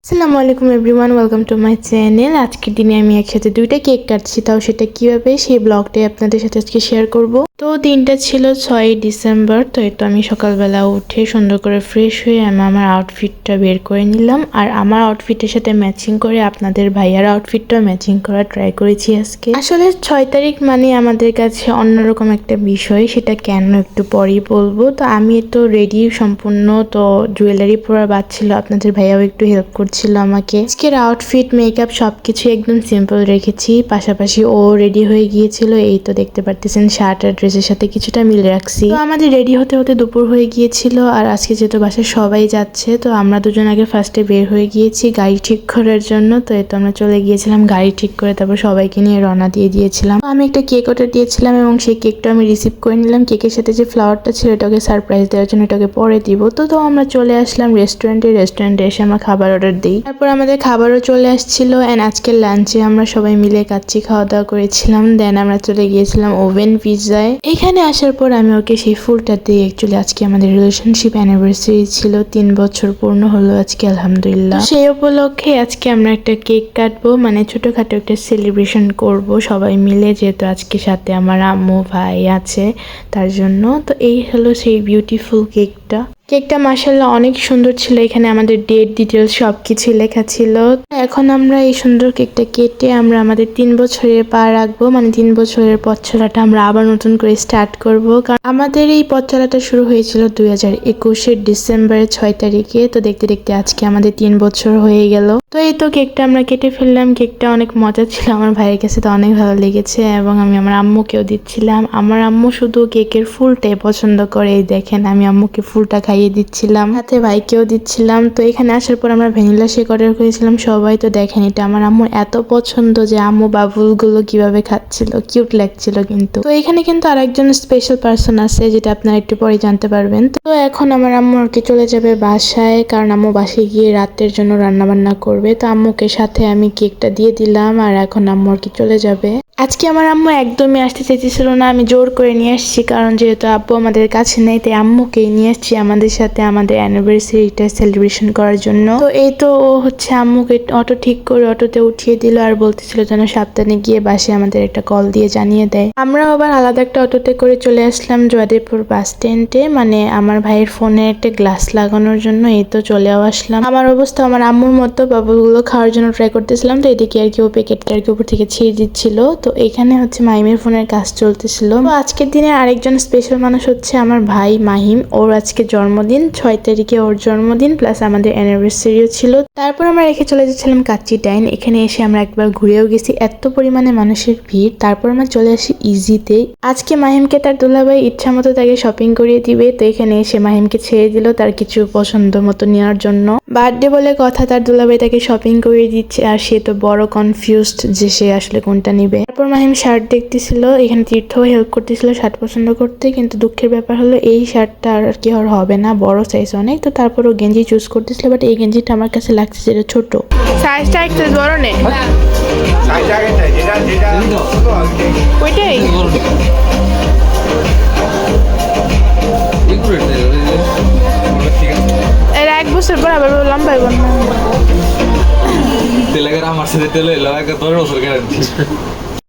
আসসালামু আলাইকুম everyone, welcome to my channel. আজকের দিনে আমি একসাথে দুইটা কেক কাটছি, তাও সেটা কিভাবে সেই ব্লগটাই আপনাদের সাথে আজকে শেয়ার করব। তো দিনটা ছিল 6ই ডিসেম্বর। তো এই তো আমি সকালবেলা উঠে সুন্দর করে ফ্রেশ হয়ে আমি আমার আউটফিটটা বের করে নিলাম, আর আমার আউটফিটের সাথে ম্যাচিং করে আপনাদের ভাইয়ার আউটফিটটাও ম্যাচিং করা ট্রাই করেছি আজকে। আসলে 6 তারিখ মানে আমাদের কাছে অন্যরকম একটা বিষয়, সেটা কেন একটু পরেই বলবো। তো আমি তো রেডি সম্পূর্ণ, তো জুয়েলারি পরা বাদ ছিল, আপনাদের ভাইয়াও একটু হেল্প করছিল আমাকে। আজকের আউটফিট মেকআপ সবকিছু একদম সিম্পল রেখেছি, পাশাপাশি ও রেডি হয়ে গিয়েছিল। এই তো দেখতে পারতেছেন শার্ট আর ড্রেসের সাথে কিছুটা মিল রাখছি। তো আমাদের রেডি হতে হতে দুপুর হয়ে গিয়েছিল, আর আজকে যেহেতু বাসায় সবাই যাচ্ছে, তো আমরা দুজন আগে ফার্স্টে বের হয়ে গিয়েছি গাড়ি ঠিক করার জন্য। তো এই তো আমরা চলে গিয়েছিলাম গাড়ি ঠিক করে, তারপর সবাইকে নিয়ে রওনা দিয়ে দিয়েছিলাম। আমি একটা কেক অর্ডার দিয়েছিলাম এবং সেই কেকটা আমি রিসিভ করে নিলাম। কেকের সাথে যে ফ্লাওয়ারটা ছিল এটাকে সারপ্রাইজ দেওয়ার জন্য, এটাকে পরে দিব। তো আমরা চলে আসলাম রেস্টুরেন্টে এসে আমরা খাবার অর্ডার দিই। তারপর আমাদের খাবারও চলে আসছিল, এন্ড আজকের লাঞ্চে আমরা সবাই মিলে কাচ্চি খাওয়া দাওয়া করেছিলাম। দেন আমরা চলে গিয়েছিলাম ওভেন পিৎজায়। এখানে আসার পর আমি ওকে সেই ফুলটা দিয়ে, অ্যাকচুয়ালি আজকে আমাদের রিলেশনশিপ অ্যানিভার্সারি ছিল, 3 বছর পূর্ণ হলো আজকে আলহামদুলিল্লাহ। সেই উপলক্ষে আজকে আমরা একটা কেক কাটবো, মানে ছোটখাটো একটা সেলিব্রেশন করব সবাই মিলে, যেহেতু আজকে সাথে আমার আম্মু ভাই আছে তার জন্য। তো এই হলো সেই বিউটিফুল কেকটা। কেকটা মাশাআল্লাহ অনেক সুন্দর ছিল, এখানে আমাদের ডেট ডিটেলস সবকিছু লেখা ছিল। এখন আমরা এই সুন্দর কেকটা কেটে আমরা আমাদের 3 বছরের পা রাখবো, মানে 3 বছরের পথ চলাটা আমরা আবার নতুন করে স্টার্ট করব। কারণ আমাদের এই পথ চলাটা শুরু হয়েছিল 2021-এর ডিসেম্বরের 6 তারিখে। তো দেখতে দেখতে আজকে আমাদের 3 বছর হয়ে গেল। তো এই তো কেকটা আমরা কেটে ফেললাম। কেকটা অনেক মজা ছিল, আমার ভাইয়ের কাছে তো অনেক ভালো লেগেছে, এবং আমি আমার আম্মুকেও দিচ্ছিলাম। আমার আম্মু শুধু কেকের ফুলটাই পছন্দ করে, এই দেখেন আমি আম্মুকে ফুলটা খাইয়ে দিচ্ছিলাম, সাথে ভাইকেও দিচ্ছিলাম। তো এখানে আসার পর আমরা ভ্যানিলা শেক অর্ডার করেছিলাম সবাই। তো দেখেন এটা আমার আম্মুর এত পছন্দ যে আম্মু বাবুলগুলো কিভাবে খাচ্ছিল, কিউট লাগছিল কিন্তু। তো এখানে কিন্তু আর একজন স্পেশাল পার্সন আছে, যেটা আপনারা একটু পরে জানতে পারবেন। তো এখন আমার আম্মু আর কি চলে যাবে বাসায়, কারণ আম্মু বাসায় গিয়ে রাতের জন্য রান্না বান্না করবে। তো আম্মুকে সাথে আমি কেকটা দিয়ে দিলাম, আর এখন আম্মু আর কি চলে যাবে। আজকে আমার আম্মু একদমই আসতে চাইতেছিল না, আমি জোর করে নিয়ে আসছি, কারণ যেহেতু আব্বু আমাদের কাছে নেই, তাই আম্মুকেই নিয়ে আসছি আমাদের সাথে আমাদের অ্যানিভার্সারিটা সেলিব্রেশন করার জন্য। তো এই তো ও হচ্ছে আম্মুকে অটো ঠিক করে অটোতে উঠিয়ে দিল, আর বলতেছিল যেন সাবধানে গিয়ে বাসে আমাদের একটা কল দিয়ে জানিয়ে দেয়। আমরা আবার আলাদা একটা অটোতে করে চলে আসলাম জয়দেবপুর বাস স্ট্যান্ডে, মানে আমার ভাইয়ের ফোনে একটা গ্লাস লাগানোর জন্য। এই তো চলেও আসলাম। আমার অবস্থা আমার আম্মুর মতো, বাবুগুলো খাওয়ার জন্য ট্রাই করতেছিলাম। তো এদিকে আর কি ও প্যাকেটটা আর কি উপর থেকে ছিঁড়ে দিচ্ছিল। তো এখানে হচ্ছে মাহিমের ফোনের কাজ চলতেছিল। তো আজকের দিনে আরেকজন স্পেশাল মানুষ হচ্ছে আমার ভাই মাহিম, ওর আজকে জন্মদিন, 6 তারিখে ওর জন্মদিন, প্লাস আমাদের অ্যানিভার্সারিও ছিল। তারপর আমরা রেখে চলে যাচ্ছিলাম কাচ্চি টাইন। এখানে এসে আমরা একবার ঘুরেও গেছি, এত পরিমাণে মানুষের ভিড়। তারপর আমরা চলে আসি ইজিতে। আজকে মাহিমকে তার দুলাভাই ইচ্ছা মতো তাকে শপিং করিয়ে দিবে। তো এখানে এসে মাহিমকে ছেড়ে দিল তার কিছু পছন্দ মতো নেওয়ার জন্য। বার্থডে বলে কথা, তার দুলাভাই তাকে শপিং করিয়ে দিচ্ছে, আর সে তো বড় কনফিউজড যে সে আসলে কোনটা নিবে। তারপর মাহিম শার্ট দেখতেছিল, এখানে তীর্থও হেল্প করতেছিল শার্ট পছন্দ করতে, কিন্তু দুঃখের ব্যাপার হলো এই শার্টটা আর কি আর হবে না, বড় সাইজ অনেক। তো তারপরও গেঞ্জি চুজ করতেছিল, বাট এই গেঞ্জিটা আমার কাছে লাগছে যেটা ছোট, সাইজটা একটু বড় নেই, ওইটাই এর 1 বছর পর আবার লম্বা হবে না। আমার সাথে তেলে লাগা 10 বছর গ্যারান্টি।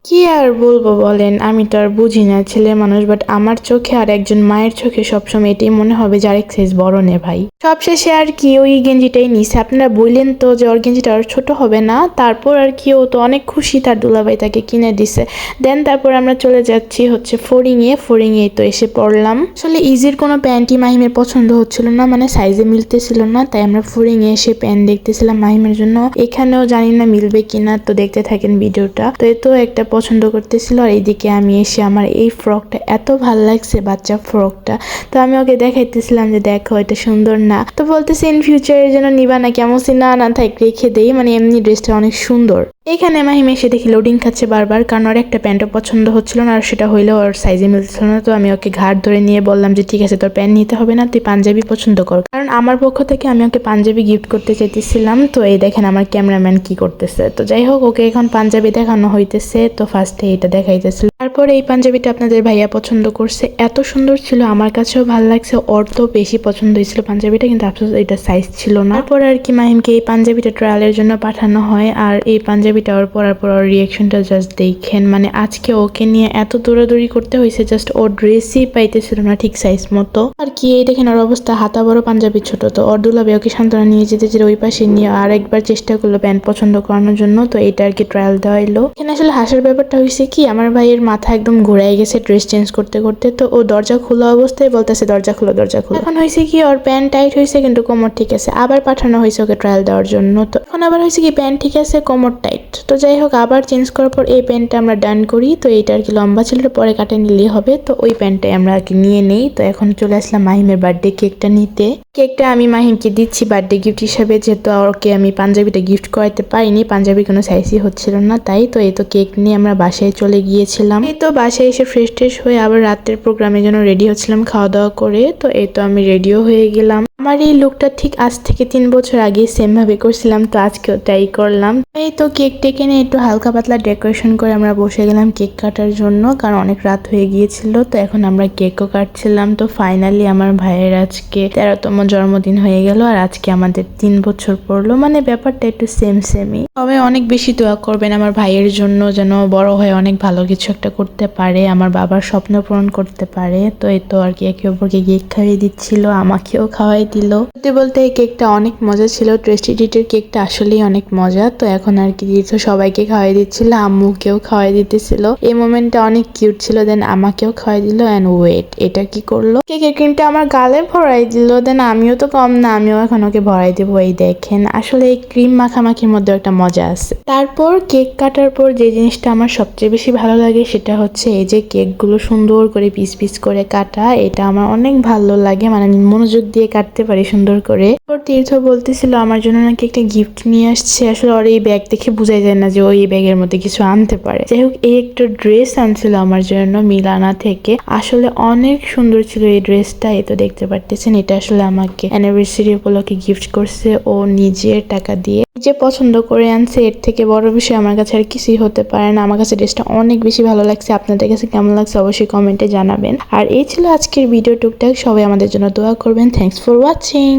কি আর বলবো বলেন, আমি তো আর বুঝি না ছেলে মানুষ, বাট আমার চোখে আর একজন মায়ের চোখে সবসময় এটাই মনে হবে যে আরেক সাইজ বড় নে ভাই। সবশেষে আর কি ওই গেঞ্জিটাই নিছে। আপনারা বললেন তো যে ওর গেঞ্জিটা আর ছোট হবে না, তারপর আর কি ও তো অনেক খুশি, তার দুলাভাই তাকে কিনে দিছে। দেন তারপর আমরা চলে যাচ্ছি হচ্ছে ফড়িংয়ে তো এসে পড়লাম। আসলে ইজির কোনো প্যান্টই মাহিমের পছন্দ হচ্ছিল না, মানে সাইজে মিলতেছিল না, তাই আমরা ফড়িংয়ে এসে প্যান্ট দেখতেছিলাম মাহিমের জন্য। এখানেও জানি না মিলবে কিনা, তো দেখতে থাকেন ভিডিওটা। তো এ তো একটা পছন্দ করতেছিল, আর এইদিকে আমি এসে আমার এই ফ্রকটা এত ভাল লাগছে, বাচ্চা ফ্রকটা। তো আমি ওকে দেখাইতেছিলাম যে দেখো এটা সুন্দর না। তো বলতেছে ইন ফিউচারের জন্য নিবা না কেমন? না না থাক রেখে দেই, মানে এমনি ড্রেসটা অনেক সুন্দর। এখানে মাহিম এসে দেখি লোডিং খাচ্ছে বারবার, কারণ ওর একটা প্যান্টও পছন্দ হচ্ছিল না আর সেটা হইলেও ওর সাইজে মিলছিল না। তো আমি ওকে ঘাট ধরে নিয়ে বললাম যে ঠিক আছে তোর প্যান্ট নিতে হবে না, তুই পাঞ্জাবি পছন্দ কর, কারণ আমার পক্ষ থেকে আমি ওকে পাঞ্জাবি গিফট করতে চাইতেছিলাম। তো এই দেখেন আমার ক্যামেরাম্যান কি করতেছে। তো যাই হোক ওকে এখন পাঞ্জাবি দেখানো হইতেছে। তো ফার্স্টে এটা দেখাইতেছিল, তারপর এই পাঞ্জাবিটা আপনাদের ভাইয়া পছন্দ করছে, এত সুন্দর ছিল, আমার কাছেও ভালো লাগছে, ওর তো বেশি পছন্দ হয়েছিল পাঞ্জাবিটা, কিন্তু আফসোস এটা সাইজ ছিল না। তারপর আর কি মাহিমকে এই পাঞ্জাবিটা ট্রায়ালের জন্য পাঠানো হয়, আর এই পাঞ্জাবিটা ওর পরার পর ওর রিয়াকশনটা জাস্ট দেখেন, মানে আজকে ওকে নিয়ে এত দৌড়াদৌড়ি করতে হয়েছে, জাস্ট ওর ড্রেসই পাইতেছিল না ঠিক সাইজ মতো আর কি। এই দেখেন ওর অবস্থা, হাতা বড় পাঞ্জাবি ছোট। তো ওর দুলাবে ওকে সান্ত্বনা নিয়ে যেতে যেতে ওই পাশে নিয়ে আর একবার চেষ্টা করলো প্যান্ট পছন্দ করানোর জন্য। তো এটা আর কি ট্রায়াল দেওয়া হলো। এখানে আসলে হাসার ব্যাপারটা হয়েছে কি, আমার ভাইয়ের মাথা একদম ঘুরাই গেছে ড্রেস চেঞ্জ করতে করতে। তো ও দরজা খোলা অবস্থায় বলতেছে দরজা খোলো দরজা খোলো। এখন হয়েছে কি ওর প্যান্ট টাইট হয়েছে কিন্তু কোমর ঠিক আছে, আবার পাঠানো হয়েছে ওকে ট্রায়াল দেওয়ার জন্য। তো এখন আবার হয়েছে কি প্যান্ট ঠিক আছে কোমর টাইট। তো যাই হোক আবার চেঞ্জ করার পর এই প্যান্টটা আমরা ডান করি। তো এইটা আর কি লম্বা ছিল, পরে কাটে নিলেই হবে। তো ওই প্যান্টটাই আমরা আর কি নিয়ে নেই। তো এখন চলে আসলাম মাহিমের বার্থডে কেকটা নিতে। কেকটা আমি মাহিমকে দিচ্ছি বার্থডে গিফট হিসাবে, যেহেতু ওকে আমি পাঞ্জাবিটা গিফট করাতে পারিনি, পাঞ্জাবি কোনো সাইজই হচ্ছিল না তাই। তো এই তো কেক নিয়ে আমরা বাসায় চলে গিয়েছিলাম। এই তো বাসায় এসে ফ্রেশ ট্রেশ হয়ে আবার রাতের প্রোগ্রামের জন্য রেডি হচ্ছিলাম খাওয়া দাওয়া করে। তো এই তো আমি রেডিও হয়ে গেলাম। আমার এই লুকটা ঠিক আজ থেকে 3 বছর আগে সেম ভাবে করছিলাম, তো আজকেও তাই করলাম। এই তো কেক টেকে নিয়ে একটু হালকা পাতলা ডেকোরেশন করে আমরা বসে গেলাম কেক কাটার জন্য, কারণ অনেক রাত হয়ে গিয়েছিল। তো এখন আমরা কেকও কাটছিলাম। তো ফাইনালি আমার ভাইয়ের আজকে 13তম জন্মদিন হয়ে গেল, আর আজকে আমাদের 3 বছর পড়লো, মানে ব্যাপারটা একটু সেমই। তবে অনেক বেশি দোয়া করবেন আমার ভাইয়ের জন্য, যেন বড় হয়ে অনেক ভালো কিছু একটা করতে পারে, আমার বাবার স্বপ্ন পূরণ করতে পারে। তো এই তো আর কি একে অপরকে কেক খাইয়ে দিচ্ছিল, আমাকেও খাওয়াই দিল। সত্যি বলতে এই কেকটা অনেক মজা ছিল, টেস্টি ট্রিটের কেকটা আসলেই অনেক মজা। তো এখন আর কি সবাইকে খাওয়াই দিচ্ছিল, আম্মুকেও খাওয়াই দিতেছিল। এই মোমেন্টটা অনেক কিউট ছিল। দেন আমাকেও খাওয়াই দিল। অ্যান্ড ওয়েট, এটা কি করলো, কেকের ক্রিমটা আমার গালে ভরাই দিল। দেন আমিও তো কম না, আমিও এখন ওকে ভরাই দেবো। এই দেখেন আসলে এই ক্রিম মাখামাখির মধ্যে একটা মজা আছে। তারপর কেক কাটার পর যে জিনিসটা আমার সবচেয়ে বেশি ভালো লাগে সেটা হচ্ছে এই যে কেকগুলো সুন্দর করে পিস পিস করে কাটা, এটা আমার অনেক ভালো লাগে, মানে আমি মনোযোগ দিয়ে কাটতে পারি সুন্দর করে। তীর্থ বলতেছিল আমার জন্য নাকি একটা গিফট নিয়ে আসছে। আসলে ওর এই ব্যাগ দেখে বোঝাই যায় না যে ওই ব্যাগের মধ্যে কিছু আনতে পারে। যাই হোক এই একটা ড্রেস আনছিল আমার জন্য মিলানা থেকে, আসলে অনেক সুন্দর ছিল এই ড্রেসটা। এই তো দেখতে পারতেছেন, এটা আসলে আমাকে অ্যানিভার্সারি উপলক্ষে গিফট করছে ও নিজের টাকা দিয়ে, যে পছন্দ করে আনছে। এর থেকে বড় বিষয় আমার কাছে আর কিছুই হতে পারে না। আমার কাছে ড্রেসটা অনেক বেশি ভালো লাগছে। আপনাদের কাছে কেমন লাগছে অবশ্যই কমেন্টে জানাবেন। আর এই ছিল আজকের ভিডিও টুকটাক। সবাই আমাদের জন্য দোয়া করবেন। Thanks for watching.